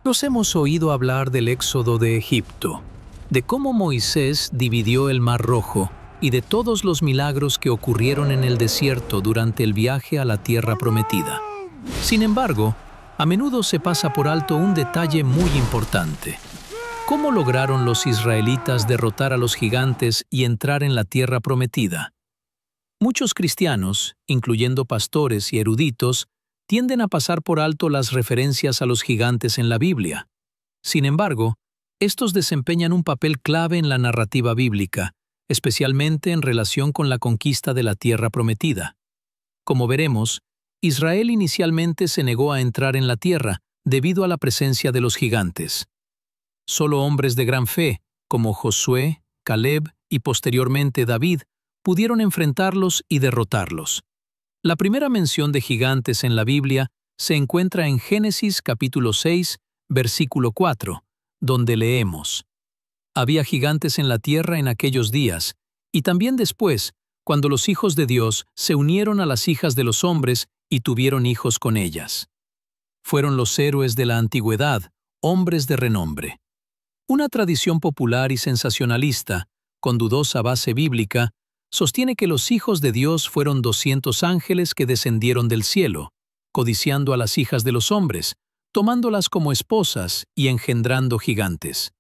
Nos hemos oído hablar del éxodo de Egipto, de cómo Moisés dividió el Mar Rojo y de todos los milagros que ocurrieron en el desierto durante el viaje a la Tierra Prometida. Sin embargo, a menudo se pasa por alto un detalle muy importante. ¿Cómo lograron los israelitas derrotar a los gigantes y entrar en la Tierra Prometida? Muchos cristianos, incluyendo pastores y eruditos, tienden a pasar por alto las referencias a los gigantes en la Biblia. Sin embargo, estos desempeñan un papel clave en la narrativa bíblica, especialmente en relación con la conquista de la Tierra Prometida. Como veremos, Israel inicialmente se negó a entrar en la tierra debido a la presencia de los gigantes. Solo hombres de gran fe, como Josué, Caleb y posteriormente David, pudieron enfrentarlos y derrotarlos. La primera mención de gigantes en la Biblia se encuentra en Génesis capítulo 6, versículo 4, donde leemos: «Había gigantes en la tierra en aquellos días, y también después, cuando los hijos de Dios se unieron a las hijas de los hombres y tuvieron hijos con ellas. Fueron los héroes de la antigüedad, hombres de renombre». Una tradición popular y sensacionalista, con dudosa base bíblica, sostiene que los hijos de Dios fueron 200 ángeles que descendieron del cielo, codiciando a las hijas de los hombres, tomándolas como esposas y engendrando gigantes.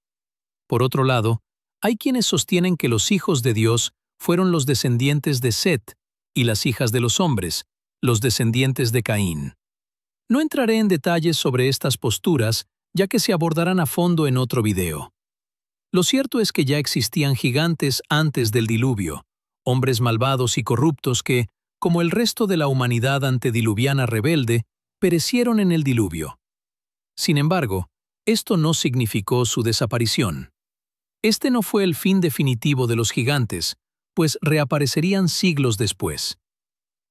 Por otro lado, hay quienes sostienen que los hijos de Dios fueron los descendientes de Set y las hijas de los hombres, los descendientes de Caín. No entraré en detalles sobre estas posturas, ya que se abordarán a fondo en otro video. Lo cierto es que ya existían gigantes antes del diluvio, hombres malvados y corruptos que, como el resto de la humanidad antediluviana rebelde, perecieron en el diluvio. Sin embargo, esto no significó su desaparición. Este no fue el fin definitivo de los gigantes, pues reaparecerían siglos después.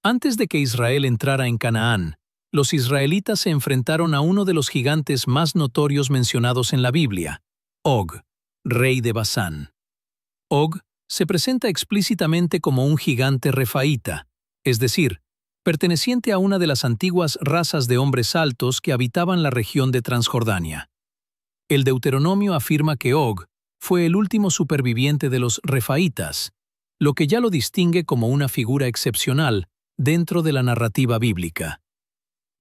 Antes de que Israel entrara en Canaán, los israelitas se enfrentaron a uno de los gigantes más notorios mencionados en la Biblia, Og, rey de Basán. Og se presenta explícitamente como un gigante refaíta, es decir, perteneciente a una de las antiguas razas de hombres altos que habitaban la región de Transjordania. El Deuteronomio afirma que Og fue el último superviviente de los refaítas, lo que ya lo distingue como una figura excepcional dentro de la narrativa bíblica.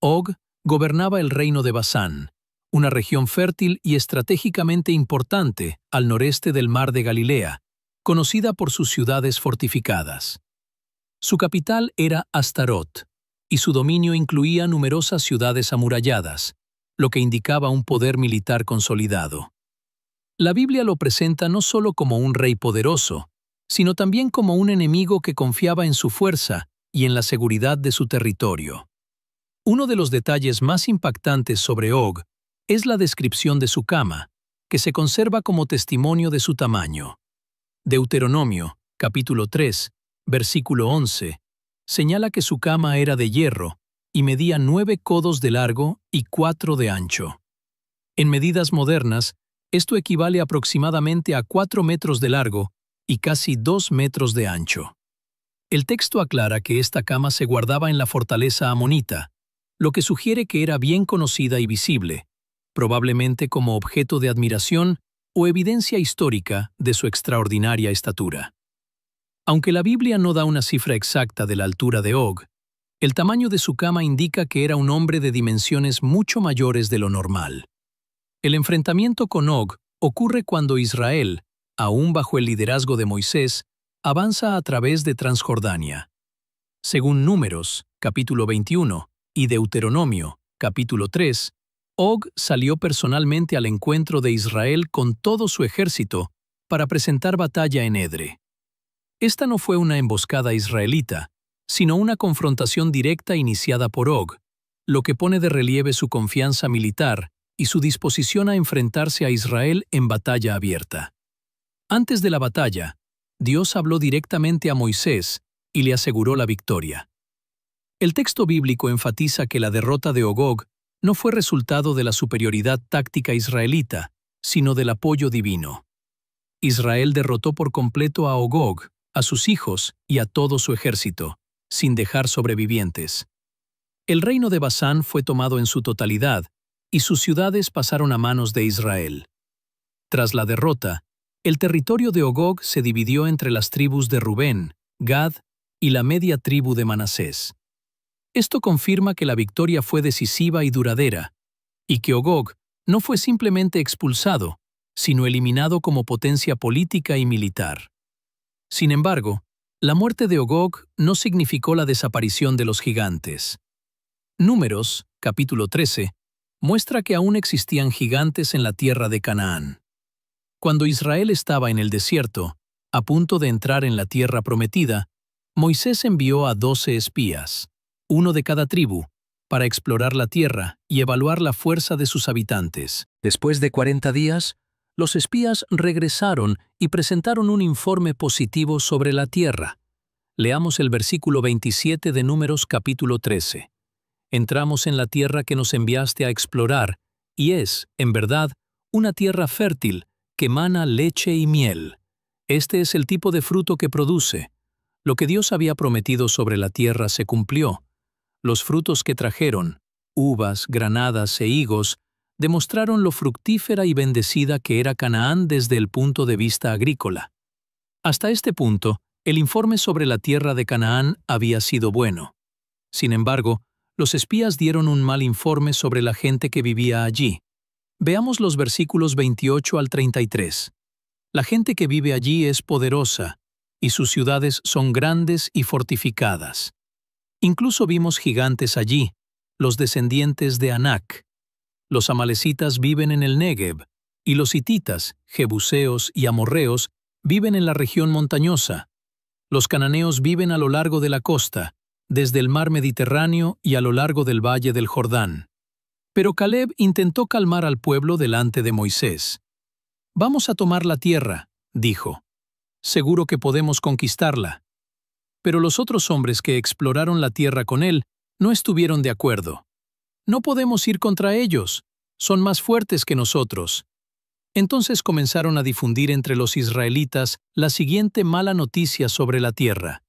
Og gobernaba el reino de Basán, una región fértil y estratégicamente importante al noreste del mar de Galilea, conocida por sus ciudades fortificadas. Su capital era Astarot, y su dominio incluía numerosas ciudades amuralladas, lo que indicaba un poder militar consolidado. La Biblia lo presenta no solo como un rey poderoso, sino también como un enemigo que confiaba en su fuerza y en la seguridad de su territorio. Uno de los detalles más impactantes sobre Og es la descripción de su cama, que se conserva como testimonio de su tamaño. Deuteronomio, capítulo 3, versículo 11, señala que su cama era de hierro y medía 9 codos de largo y 4 de ancho. En medidas modernas, esto equivale aproximadamente a 4 metros de largo y casi 2 metros de ancho. El texto aclara que esta cama se guardaba en la fortaleza amonita, lo que sugiere que era bien conocida y visible, probablemente como objeto de admiración o evidencia histórica de su extraordinaria estatura. Aunque la Biblia no da una cifra exacta de la altura de Og, el tamaño de su cama indica que era un hombre de dimensiones mucho mayores de lo normal. El enfrentamiento con Og ocurre cuando Israel, aún bajo el liderazgo de Moisés, avanza a través de Transjordania. Según Números, capítulo 21, y Deuteronomio, capítulo 3, Og salió personalmente al encuentro de Israel con todo su ejército para presentar batalla en Edre. Esta no fue una emboscada israelita, sino una confrontación directa iniciada por Og, lo que pone de relieve su confianza militar y su disposición a enfrentarse a Israel en batalla abierta. Antes de la batalla, Dios habló directamente a Moisés y le aseguró la victoria. El texto bíblico enfatiza que la derrota de Og no fue resultado de la superioridad táctica israelita, sino del apoyo divino. Israel derrotó por completo a Og, a sus hijos y a todo su ejército, sin dejar sobrevivientes. El reino de Basán fue tomado en su totalidad, y sus ciudades pasaron a manos de Israel. Tras la derrota, el territorio de Ogog se dividió entre las tribus de Rubén, Gad y la media tribu de Manasés. Esto confirma que la victoria fue decisiva y duradera, y que Ogog no fue simplemente expulsado, sino eliminado como potencia política y militar. Sin embargo, la muerte de Ogog no significó la desaparición de los gigantes. Números, capítulo 13, muestra que aún existían gigantes en la tierra de Canaán. Cuando Israel estaba en el desierto, a punto de entrar en la tierra prometida, Moisés envió a 12 espías, uno de cada tribu, para explorar la tierra y evaluar la fuerza de sus habitantes. Después de 40 días, los espías regresaron y presentaron un informe positivo sobre la tierra. Leamos el versículo 27 de Números capítulo 13. Entramos en la tierra que nos enviaste a explorar, y es, en verdad, una tierra fértil, que emana leche y miel. Este es el tipo de fruto que produce. Lo que Dios había prometido sobre la tierra se cumplió. Los frutos que trajeron, uvas, granadas e higos, demostraron lo fructífera y bendecida que era Canaán desde el punto de vista agrícola. Hasta este punto, el informe sobre la tierra de Canaán había sido bueno. Sin embargo, los espías dieron un mal informe sobre la gente que vivía allí. Veamos los versículos 28 al 33. La gente que vive allí es poderosa, y sus ciudades son grandes y fortificadas. Incluso vimos gigantes allí, los descendientes de Anac. Los amalecitas viven en el Negev, y los hititas, jebuseos y amorreos viven en la región montañosa. Los cananeos viven a lo largo de la costa, desde el mar Mediterráneo y a lo largo del valle del Jordán. Pero Caleb intentó calmar al pueblo delante de Moisés. «Vamos a tomar la tierra», dijo. «Seguro que podemos conquistarla». Pero los otros hombres que exploraron la tierra con él no estuvieron de acuerdo. «No podemos ir contra ellos, son más fuertes que nosotros». Entonces comenzaron a difundir entre los israelitas la siguiente mala noticia sobre la tierra.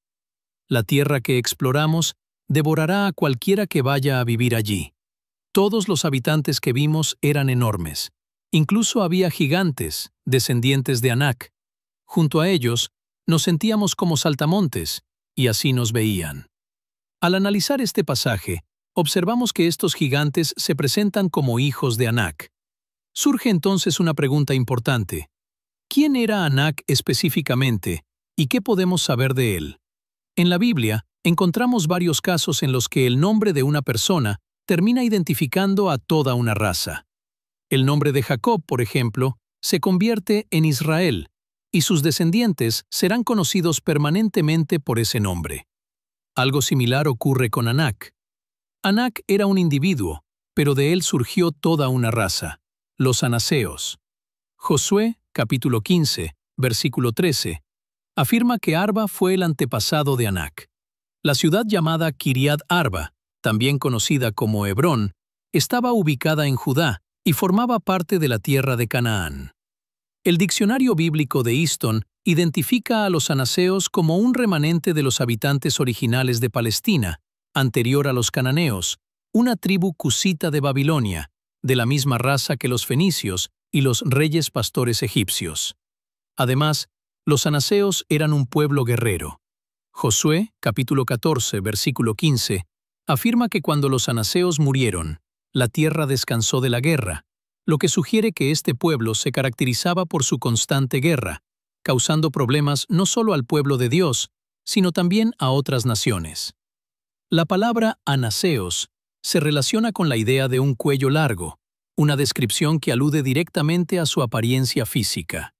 «La tierra que exploramos devorará a cualquiera que vaya a vivir allí». Todos los habitantes que vimos eran enormes. Incluso había gigantes, descendientes de Anac. Junto a ellos, nos sentíamos como saltamontes, y así nos veían. Al analizar este pasaje, observamos que estos gigantes se presentan como hijos de Anac. Surge entonces una pregunta importante. ¿Quién era Anac específicamente, y qué podemos saber de él? En la Biblia, encontramos varios casos en los que el nombre de una persona termina identificando a toda una raza. El nombre de Jacob, por ejemplo, se convierte en Israel, y sus descendientes serán conocidos permanentemente por ese nombre. Algo similar ocurre con Anac. Anac era un individuo, pero de él surgió toda una raza, los anaseos. Josué, capítulo 15, versículo 13, afirma que Arba fue el antepasado de Anac. La ciudad llamada Kiriat Arba, también conocida como Hebrón, estaba ubicada en Judá y formaba parte de la tierra de Canaán. El diccionario bíblico de Easton identifica a los anaseos como un remanente de los habitantes originales de Palestina, anterior a los cananeos, una tribu cusita de Babilonia, de la misma raza que los fenicios y los reyes pastores egipcios. Además, los anaseos eran un pueblo guerrero. Josué, capítulo 14, versículo 15, afirma que cuando los anaseos murieron, la tierra descansó de la guerra, lo que sugiere que este pueblo se caracterizaba por su constante guerra, causando problemas no solo al pueblo de Dios, sino también a otras naciones. La palabra anaseos se relaciona con la idea de un cuello largo, una descripción que alude directamente a su apariencia física.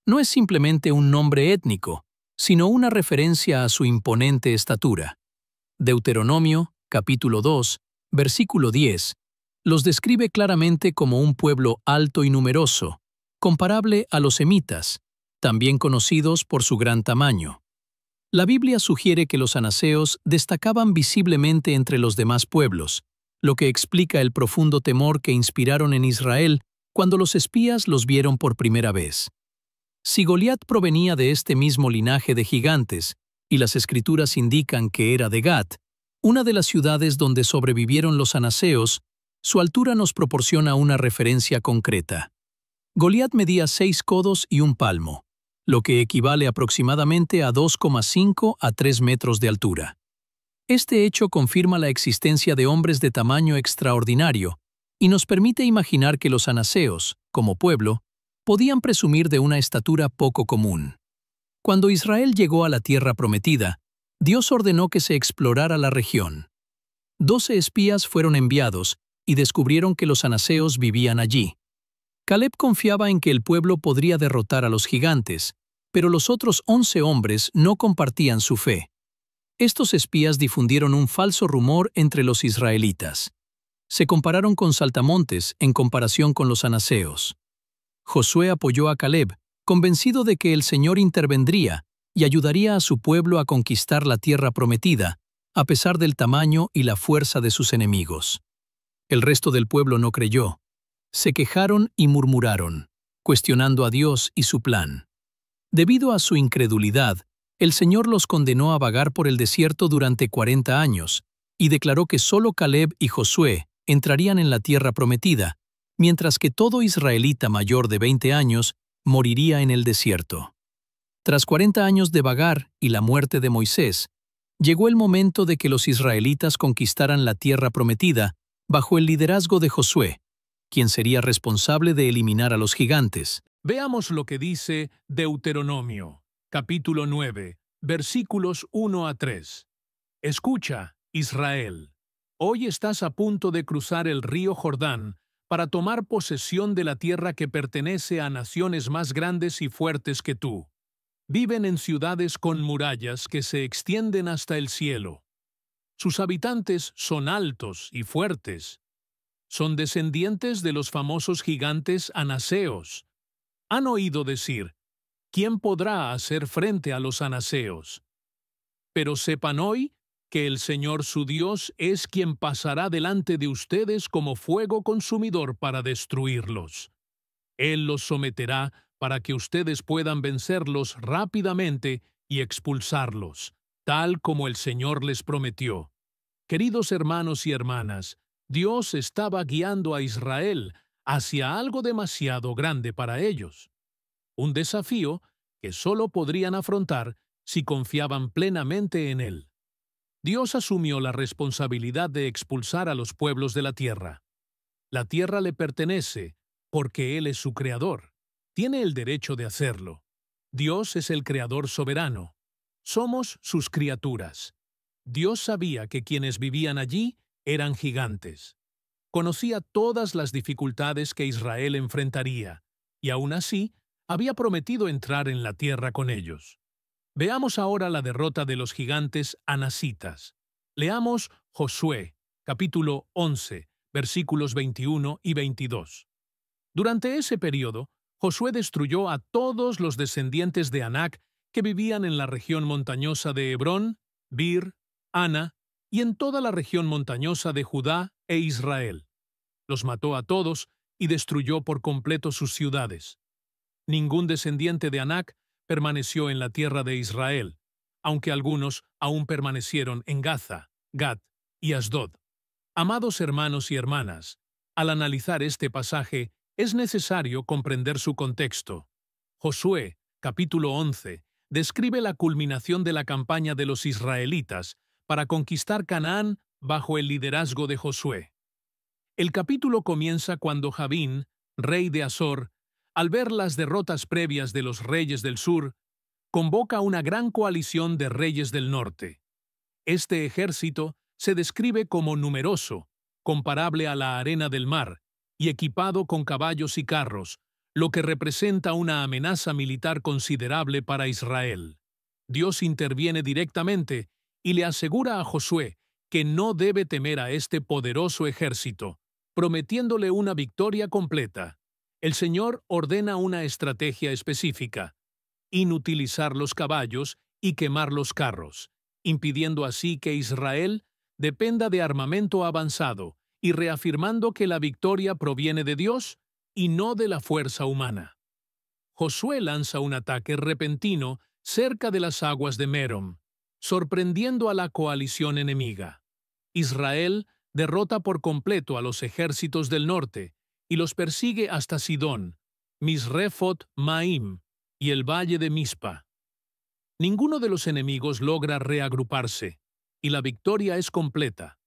No es simplemente un nombre étnico, sino una referencia a su imponente estatura. Deuteronomio, capítulo 2, versículo 10, los describe claramente como un pueblo alto y numeroso, comparable a los semitas, también conocidos por su gran tamaño. La Biblia sugiere que los anaseos destacaban visiblemente entre los demás pueblos, lo que explica el profundo temor que inspiraron en Israel cuando los espías los vieron por primera vez. Si Goliat provenía de este mismo linaje de gigantes, y las escrituras indican que era de Gat, una de las ciudades donde sobrevivieron los anaseos, Su altura nos proporciona una referencia concreta. Goliat medía 6 codos y un palmo, lo que equivale aproximadamente a 2,5 a 3 metros de altura. Este hecho confirma la existencia de hombres de tamaño extraordinario y nos permite imaginar que los anaseos, como pueblo, podían presumir de una estatura poco común. Cuando Israel llegó a la tierra prometida, Dios ordenó que se explorara la región. 12 espías fueron enviados y descubrieron que los anaseos vivían allí. Caleb confiaba en que el pueblo podría derrotar a los gigantes, pero los otros 11 hombres no compartían su fe. Estos espías difundieron un falso rumor entre los israelitas. Se compararon con saltamontes en comparación con los anaseos. Josué apoyó a Caleb, convencido de que el Señor intervendría y ayudaría a su pueblo a conquistar la tierra prometida, a pesar del tamaño y la fuerza de sus enemigos. El resto del pueblo no creyó. Se quejaron y murmuraron, cuestionando a Dios y su plan. Debido a su incredulidad, el Señor los condenó a vagar por el desierto durante 40 años y declaró que solo Caleb y Josué entrarían en la tierra prometida, mientras que todo israelita mayor de 20 años moriría en el desierto. Tras 40 años de vagar y la muerte de Moisés, llegó el momento de que los israelitas conquistaran la tierra prometida bajo el liderazgo de Josué, quien sería responsable de eliminar a los gigantes. Veamos lo que dice Deuteronomio, capítulo 9, versículos 1 a 3. Escucha, Israel. Hoy estás a punto de cruzar el río Jordán para tomar posesión de la tierra que pertenece a naciones más grandes y fuertes que tú. Viven en ciudades con murallas que se extienden hasta el cielo. Sus habitantes son altos y fuertes. Son descendientes de los famosos gigantes anaseos. Han oído decir, ¿quién podrá hacer frente a los anaseos? Pero sepan hoy que el Señor su Dios es quien pasará delante de ustedes como fuego consumidor para destruirlos. Él los someterá para que ustedes puedan vencerlos rápidamente y expulsarlos, tal como el Señor les prometió. Queridos hermanos y hermanas, Dios estaba guiando a Israel hacia algo demasiado grande para ellos. Un desafío que solo podrían afrontar si confiaban plenamente en Él. Dios asumió la responsabilidad de expulsar a los pueblos de la tierra. La tierra le pertenece porque Él es su creador. Tiene el derecho de hacerlo. Dios es el creador soberano. Somos sus criaturas. Dios sabía que quienes vivían allí eran gigantes. Conocía todas las dificultades que Israel enfrentaría, y aún así había prometido entrar en la tierra con ellos. Veamos ahora la derrota de los gigantes anasitas. Leamos Josué, capítulo 11, versículos 21 y 22. Durante ese periodo, Josué destruyó a todos los descendientes de Anac que vivían en la región montañosa de Hebrón, Bir, Ana y en toda la región montañosa de Judá e Israel. Los mató a todos y destruyó por completo sus ciudades. Ningún descendiente de Anac permaneció en la tierra de Israel, aunque algunos aún permanecieron en Gaza, Gat y Asdod. Amados hermanos y hermanas, al analizar este pasaje es necesario comprender su contexto. Josué, capítulo 11, describe la culminación de la campaña de los israelitas para conquistar Canaán bajo el liderazgo de Josué. El capítulo comienza cuando Jabín, rey de Azor, al ver las derrotas previas de los reyes del sur, convoca una gran coalición de reyes del norte. Este ejército se describe como numeroso, comparable a la arena del mar, y equipado con caballos y carros, lo que representa una amenaza militar considerable para Israel. Dios interviene directamente y le asegura a Josué que no debe temer a este poderoso ejército, prometiéndole una victoria completa. El Señor ordena una estrategia específica: inutilizar los caballos y quemar los carros, impidiendo así que Israel dependa de armamento avanzado y reafirmando que la victoria proviene de Dios y no de la fuerza humana. Josué lanza un ataque repentino cerca de las aguas de Merom, sorprendiendo a la coalición enemiga. Israel derrota por completo a los ejércitos del norte y los persigue hasta Sidón, Misrefot Maim y el valle de Mispa. Ninguno de los enemigos logra reagruparse, y la victoria es completa,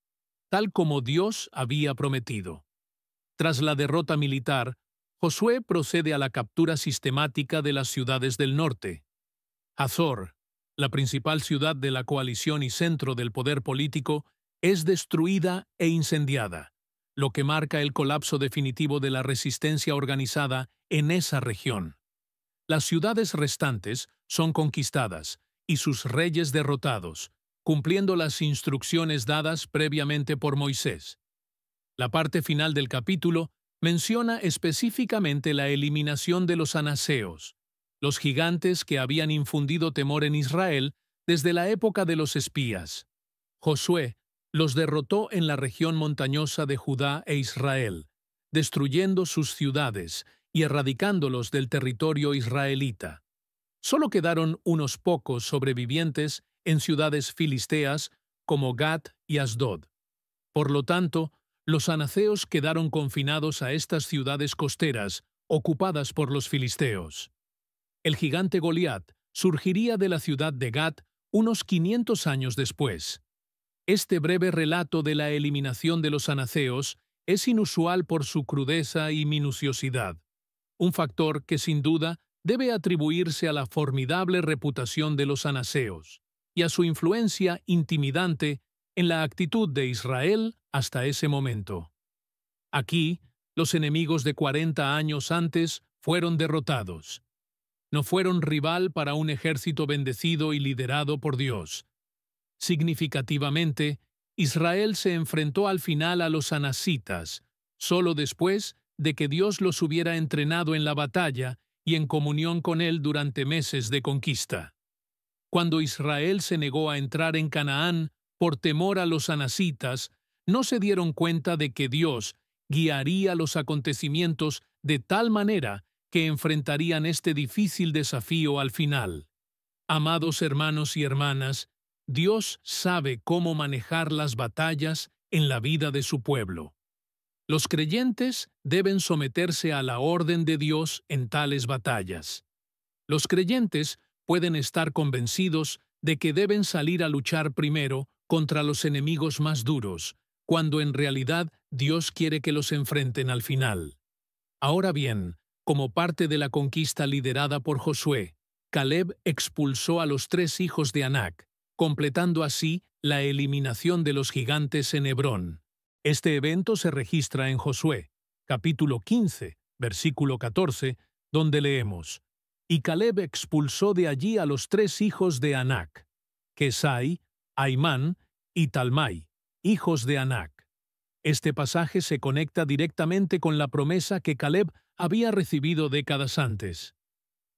tal como Dios había prometido. Tras la derrota militar, Josué procede a la captura sistemática de las ciudades del norte. Hazor, la principal ciudad de la coalición y centro del poder político, es destruida e incendiada, lo que marca el colapso definitivo de la resistencia organizada en esa región. Las ciudades restantes son conquistadas y sus reyes derrotados, cumpliendo las instrucciones dadas previamente por Moisés. La parte final del capítulo menciona específicamente la eliminación de los anaseos, los gigantes que habían infundido temor en Israel desde la época de los espías. Josué los derrotó en la región montañosa de Judá e Israel, destruyendo sus ciudades y erradicándolos del territorio israelita. Solo quedaron unos pocos sobrevivientes en ciudades filisteas como Gat y Asdod. Por lo tanto, los anaseos quedaron confinados a estas ciudades costeras, ocupadas por los filisteos. El gigante Goliat surgiría de la ciudad de Gat unos 500 años después. Este breve relato de la eliminación de los anaseos es inusual por su crudeza y minuciosidad, un factor que sin duda debe atribuirse a la formidable reputación de los anaseos y a su influencia intimidante en la actitud de Israel hasta ese momento. Aquí, los enemigos de 40 años antes fueron derrotados. No fueron rival para un ejército bendecido y liderado por Dios. Significativamente, Israel se enfrentó al final a los anasitas, solo después de que Dios los hubiera entrenado en la batalla y en comunión con él durante meses de conquista. Cuando Israel se negó a entrar en Canaán por temor a los anasitas, no se dieron cuenta de que Dios guiaría los acontecimientos de tal manera que enfrentarían este difícil desafío al final. Amados hermanos y hermanas, Dios sabe cómo manejar las batallas en la vida de su pueblo. Los creyentes deben someterse a la orden de Dios en tales batallas. Los creyentes pueden estar convencidos de que deben salir a luchar primero contra los enemigos más duros, cuando en realidad Dios quiere que los enfrenten al final. Ahora bien, como parte de la conquista liderada por Josué, Caleb expulsó a los 3 hijos de Anac, completando así la eliminación de los gigantes en Hebrón. Este evento se registra en Josué, capítulo 15, versículo 14, donde leemos: «Y Caleb expulsó de allí a los 3 hijos de Anac, Quesai, Aimán y Talmai, hijos de Anac». Este pasaje se conecta directamente con la promesa que Caleb había recibido décadas antes.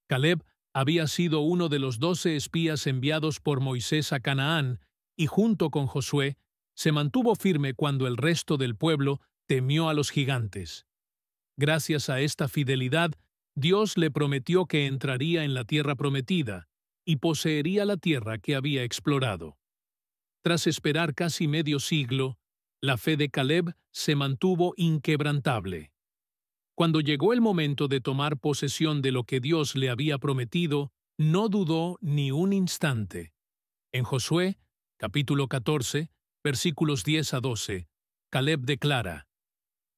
Caleb había sido uno de los 12 espías enviados por Moisés a Canaán y junto con Josué se mantuvo firme cuando el resto del pueblo temió a los gigantes. Gracias a esta fidelidad, Dios le prometió que entraría en la tierra prometida y poseería la tierra que había explorado. Tras esperar casi medio siglo, la fe de Caleb se mantuvo inquebrantable. Cuando llegó el momento de tomar posesión de lo que Dios le había prometido, no dudó ni un instante. En Josué, capítulo 14, versículos 10 a 12, Caleb declara: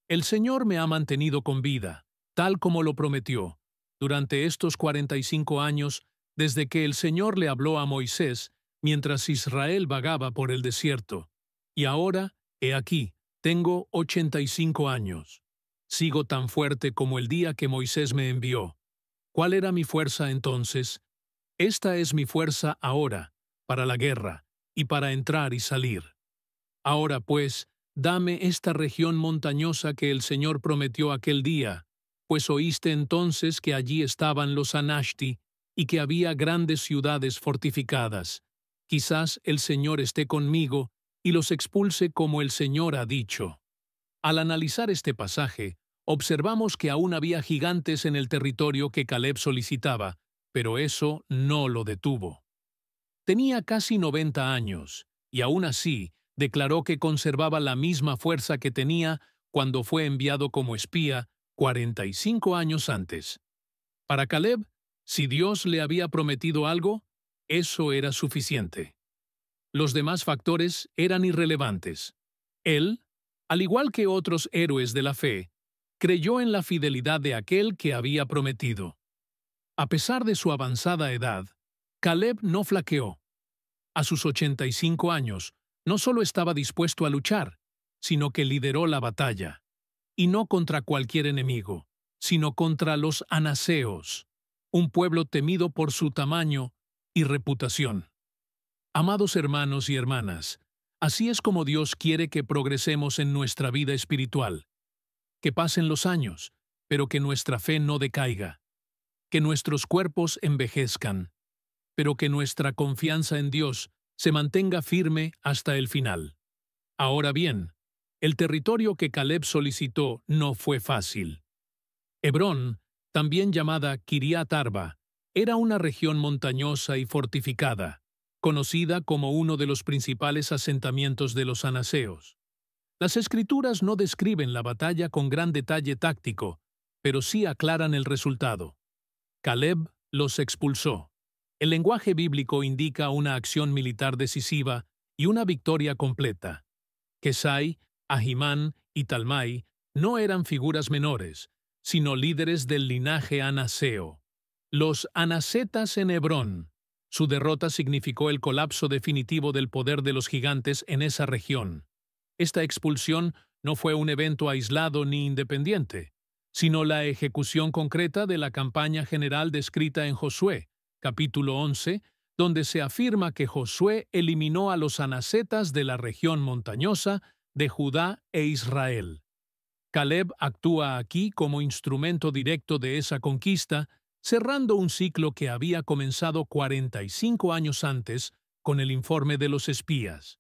«El Señor me ha mantenido con vida, tal como lo prometió, durante estos 45 años, desde que el Señor le habló a Moisés, mientras Israel vagaba por el desierto. Y ahora, he aquí, tengo 85 años. Sigo tan fuerte como el día que Moisés me envió. ¿Cuál era mi fuerza entonces? Esta es mi fuerza ahora, para la guerra, y para entrar y salir. Ahora pues, dame esta región montañosa que el Señor prometió aquel día, pues oíste entonces que allí estaban los Anashti y que había grandes ciudades fortificadas. Quizás el Señor esté conmigo y los expulse como el Señor ha dicho». Al analizar este pasaje, observamos que aún había gigantes en el territorio que Caleb solicitaba, pero eso no lo detuvo. Tenía casi 90 años, y aún así declaró que conservaba la misma fuerza que tenía cuando fue enviado como espía 45 años antes. Para Caleb, si Dios le había prometido algo, eso era suficiente. Los demás factores eran irrelevantes. Él, al igual que otros héroes de la fe, creyó en la fidelidad de aquel que había prometido. A pesar de su avanzada edad, Caleb no flaqueó. A sus 85 años, no solo estaba dispuesto a luchar, sino que lideró la batalla. Y no contra cualquier enemigo, sino contra los anaseos, un pueblo temido por su tamaño y reputación. Amados hermanos y hermanas, así es como Dios quiere que progresemos en nuestra vida espiritual. Que pasen los años, pero que nuestra fe no decaiga. Que nuestros cuerpos envejezcan, pero que nuestra confianza en Dios se mantenga firme hasta el final. Ahora bien, el territorio que Caleb solicitó no fue fácil. Hebrón, también llamada Kiriat Arba, era una región montañosa y fortificada, conocida como uno de los principales asentamientos de los anaseos. Las Escrituras no describen la batalla con gran detalle táctico, pero sí aclaran el resultado. Caleb los expulsó. El lenguaje bíblico indica una acción militar decisiva y una victoria completa. Quesai, Ahimán y Talmai no eran figuras menores, sino líderes del linaje anaseo. Los anasetas en Hebrón. Su derrota significó el colapso definitivo del poder de los gigantes en esa región. Esta expulsión no fue un evento aislado ni independiente, sino la ejecución concreta de la campaña general descrita en Josué, capítulo 11, donde se afirma que Josué eliminó a los anasetas de la región montañosa de Judá e Israel. Caleb actúa aquí como instrumento directo de esa conquista, cerrando un ciclo que había comenzado 45 años antes con el informe de los espías.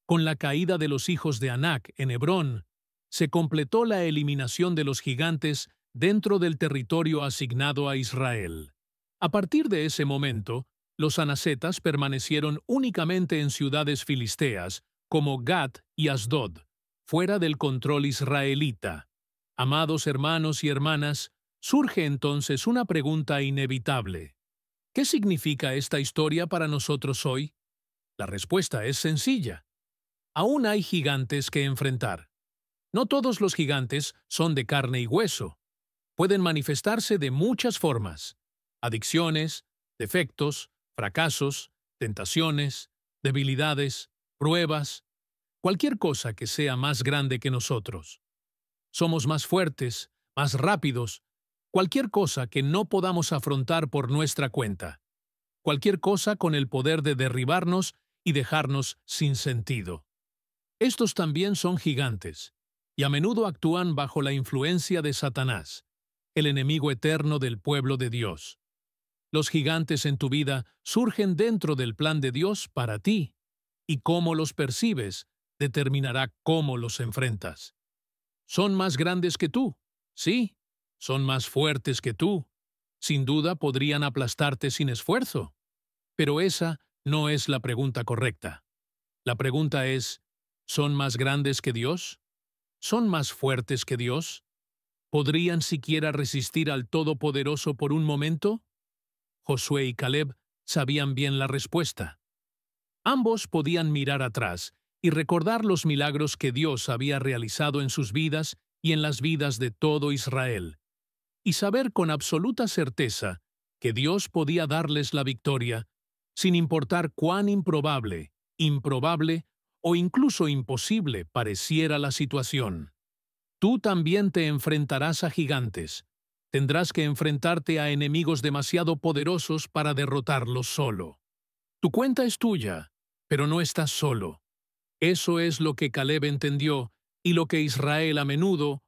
Con la caída de los hijos de Anac en Hebrón, se completó la eliminación de los gigantes dentro del territorio asignado a Israel. A partir de ese momento, los anasetas permanecieron únicamente en ciudades filisteas como Gat y Asdod, fuera del control israelita. Amados hermanos y hermanas, surge entonces una pregunta inevitable. ¿Qué significa esta historia para nosotros hoy? La respuesta es sencilla. Aún hay gigantes que enfrentar. No todos los gigantes son de carne y hueso. Pueden manifestarse de muchas formas: adicciones, defectos, fracasos, tentaciones, debilidades, pruebas, cualquier cosa que sea más grande que nosotros. Somos más fuertes, más rápidos, cualquier cosa que no podamos afrontar por nuestra cuenta. Cualquier cosa con el poder de derribarnos y dejarnos sin sentido. Estos también son gigantes, y a menudo actúan bajo la influencia de Satanás, el enemigo eterno del pueblo de Dios. Los gigantes en tu vida surgen dentro del plan de Dios para ti, y cómo los percibes determinará cómo los enfrentas. Son más grandes que tú, sí, son más fuertes que tú. Sin duda podrían aplastarte sin esfuerzo. Pero esa no es la pregunta correcta. La pregunta es, ¿son más grandes que Dios? ¿Son más fuertes que Dios? ¿Podrían siquiera resistir al Todopoderoso por un momento? Josué y Caleb sabían bien la respuesta. Ambos podían mirar atrás y recordar los milagros que Dios había realizado en sus vidas y en las vidas de todo Israel, y saber con absoluta certeza que Dios podía darles la victoria, sin importar cuán improbable o incluso imposible pareciera la situación. Tú también te enfrentarás a gigantes. Tendrás que enfrentarte a enemigos demasiado poderosos para derrotarlos solo. Tu cuenta es tuya, pero no estás solo. Eso es lo que Caleb entendió y lo que Israel a menudo,